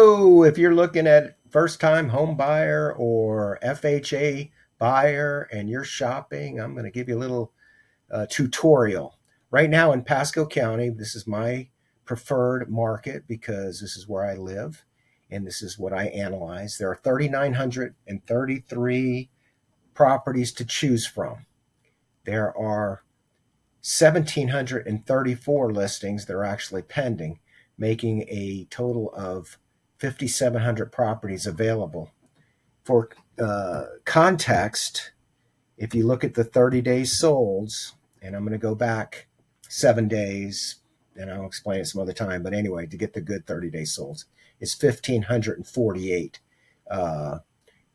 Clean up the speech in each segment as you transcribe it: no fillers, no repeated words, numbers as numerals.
So if you're looking at first time home buyer or FHA buyer and you're shopping, I'm going to give you a little tutorial. Right now in Pasco County, this is my preferred market because this is where I live and this is what I analyze. There are 3,933 properties to choose from. There are 1,734 listings that are actually pending, making a total of 5,700 properties available. For context, if you look at the 30 days solds, and I'm going to go back 7 days, and I'll explain it some other time, but anyway, to get the good 30 days solds, it's 1,548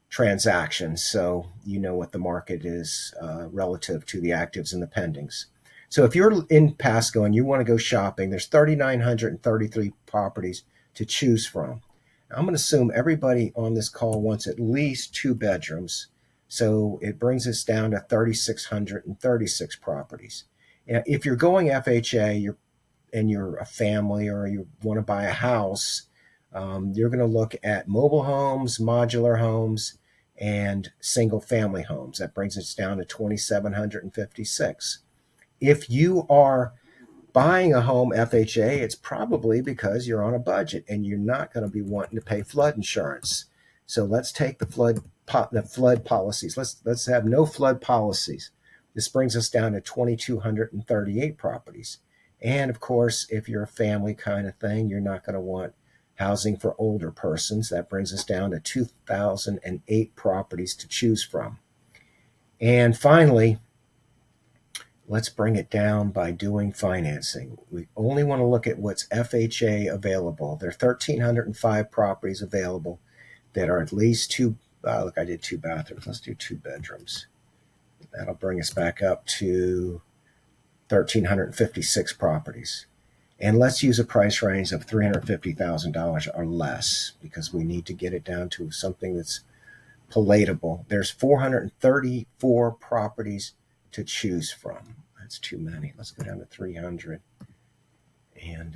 transactions. So you know what the market is relative to the actives and the pendings. So if you're in Pasco and you want to go shopping, there's 3,933 properties to choose from. I'm going to assume everybody on this call wants at least 2 bedrooms. So it brings us down to 3,636 properties. If you're going FHA and you're a family or you want to buy a house, you're going to look at mobile homes, modular homes, and single family homes. That brings us down to 2,756. If you are buying a home FHA, it's probably because you're on a budget and you're not going to be wanting to pay flood insurance. So let's take the flood policies. Let's have no flood policies. This brings us down to 2,238 properties. And of course, if you're a family kind of thing, you're not going to want housing for older persons. That brings us down to 2,008 properties to choose from. And finally, let's bring it down by doing financing. We only want to look at what's FHA available. There are 1,305 properties available that are at least two. Look, I did 2 bathrooms. Let's do 2 bedrooms. That'll bring us back up to 1,356 properties. And let's use a price range of $350,000 or less because we need to get it down to something that's palatable. There's 434 properties to choose from. That's too many. Let's go down to 300. And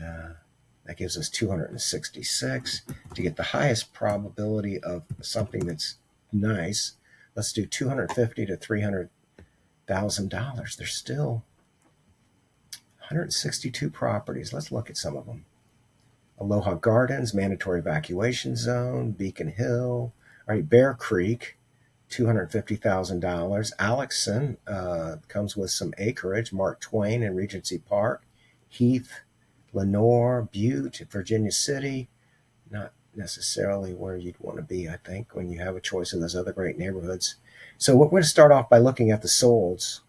that gives us 266. To get the highest probability of something that's nice, let's do $250,000 to $300,000. There's still 162 properties. Let's look at some of them. Aloha Gardens, mandatory evacuation zone, Beacon Hill, all right, Bear Creek, $250,000. Alexson comes with some acreage, Mark Twain and Regency Park, Heath, Lenore, Butte, Virginia City, not necessarily where you'd want to be, I think, when you have a choice of those other great neighborhoods. So we're going to start off by looking at the solds.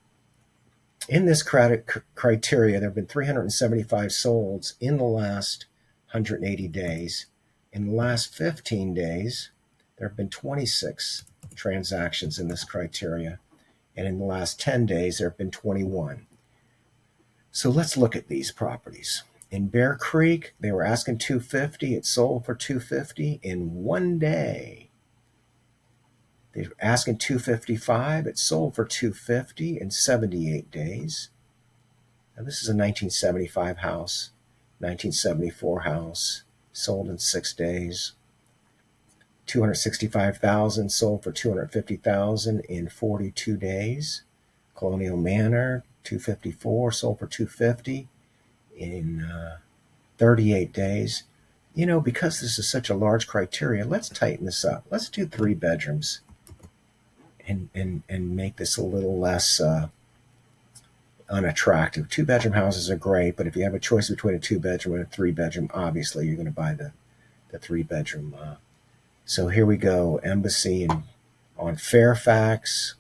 In this criteria, there have been 375 solds in the last 180 days. In the last 15 days, there have been 26 transactions in this criteria. And in the last 10 days, there have been 21. So let's look at these properties. In Bear Creek, they were asking $250. It sold for $250 in 1 day. They were asking $255. It sold for $250 in 78 days. Now this is a 1975 house, 1974 house, sold in 6 days. $265,000 sold for $250,000 in 42 days. Colonial Manor, $254 sold for $250 in 38 days. You know, because this is such a large criteria, let's tighten this up. Let's do 3 bedrooms and make this a little less unattractive. 2-bedroom houses are great, but if you have a choice between a 2-bedroom and a 3-bedroom, obviously you're going to buy the 3-bedroom. So here we go. Embassy on Fairfax,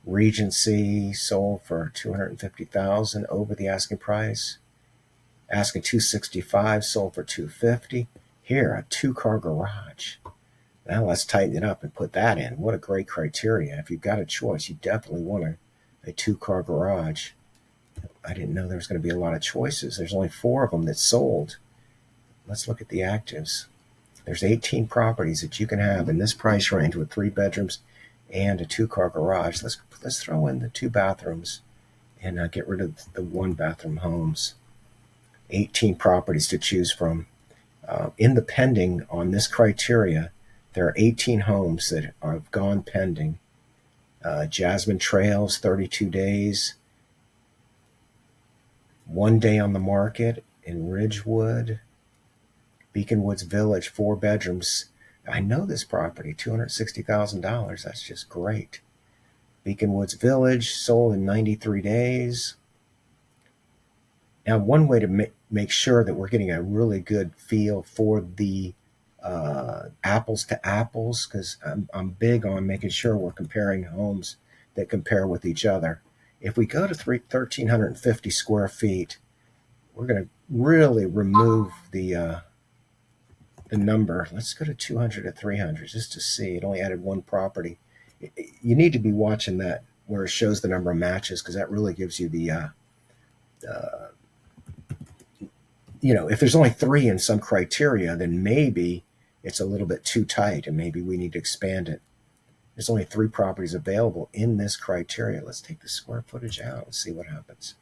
Regency sold for $250,000 over the asking price. Asking $265, sold for $250. Here, a 2-car garage. Now let's tighten it up and put that in. What a great criteria. If you've got a choice, you definitely want a 2-car garage. I didn't know there was going to be a lot of choices. There's only 4 of them that sold. Let's look at the actives. There's 18 properties that you can have in this price range with 3 bedrooms and a 2-car garage. Let's throw in the 2 bathrooms and get rid of the 1-bathroom homes. 18 properties to choose from. In the pending on this criteria, there are 18 homes that have gone pending. Jasmine Trails, 32 days. 1 day on the market in Ridgewood. Beacon Woods Village, 4 bedrooms. I know this property, $260,000. That's just great. Beacon Woods Village sold in 93 days. Now, one way to make sure that we're getting a really good feel for the apples to apples, because I'm big on making sure we're comparing homes that compare with each other. If we go to 1,350 square feet, we're going to really remove the number. Let's go to 200 to 300 just to see. It only added 1 property. You need to be watching that where it shows the number of matches, because that really gives you the if there's only 3 in some criteria, then maybe it's a little bit too tight and maybe we need to expand it. There's only 3 properties available in this criteria. Let's take the square footage out and see what happens.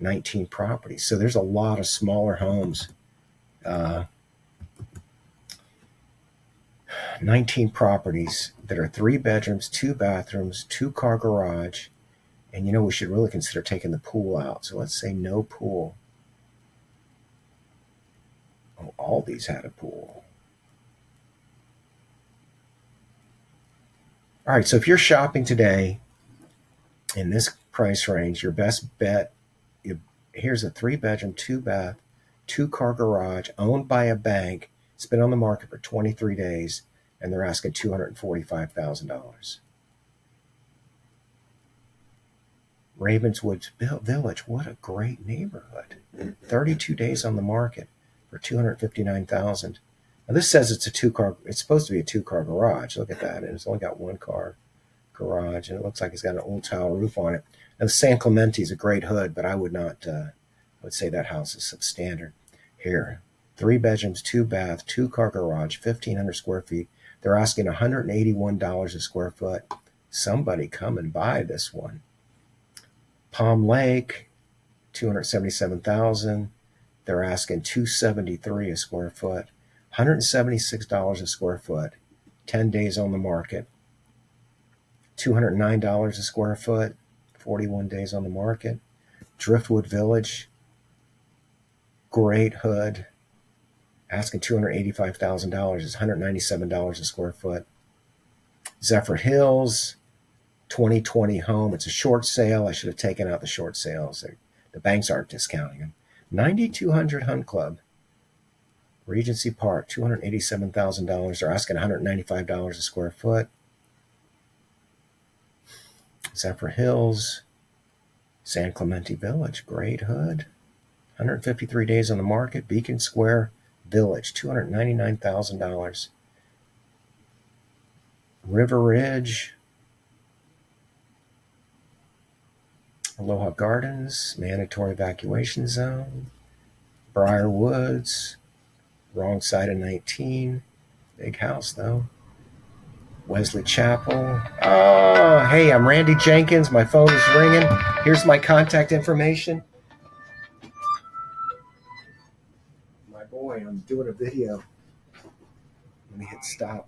19 properties. So there's a lot of smaller homes. 19 properties that are 3 bedrooms, 2 bathrooms, 2-car garage. And we should really consider taking the pool out. So let's say no pool. Oh, all these had a pool. All right, so if you're shopping today in this price range, your best bet, here's a 3-bedroom, 2-bath, 2-car garage owned by a bank. It's been on the market for 23 days, and they're asking $245,000. Ravenswood Village, what a great neighborhood. 32 days on the market for $259,000. Now this says it's a 2-car. It's supposed to be a 2-car garage. Look at that, and it's only got 1-car garage, and it looks like it's got an old tile roof on it. Now San Clemente is a great hood, but I would not. I would say that house is substandard. Here, 3 bedrooms, 2 bath, 2-car garage, 1,500 square feet. They're asking $181 a square foot. Somebody come and buy this one. Palm Lake, $277,000. They're asking $273 a square foot. $176 a square foot. 10 days on the market. $209 a square foot. 41 days on the market. Driftwood Village, great hood. Asking $285,000 is $197 a square foot. Zephyr Hills, 2020 home. It's a short sale. I should have taken out the short sales. The banks aren't discounting them. 9,200 Hunt Club. Regency Park, $287,000. They're asking $195 a square foot. Zephyr Hills, San Clemente Village, great hood. 153 days on the market. Beacon Square Village, $299,000. River Ridge, Aloha Gardens, mandatory evacuation zone. Briar Woods, wrong side of 19. Big house, though. Wesley Chapel. Oh, hey, I'm Randy Jenkins. My phone is ringing. Here's my contact information. My boy, I'm doing a video. Let me hit stop.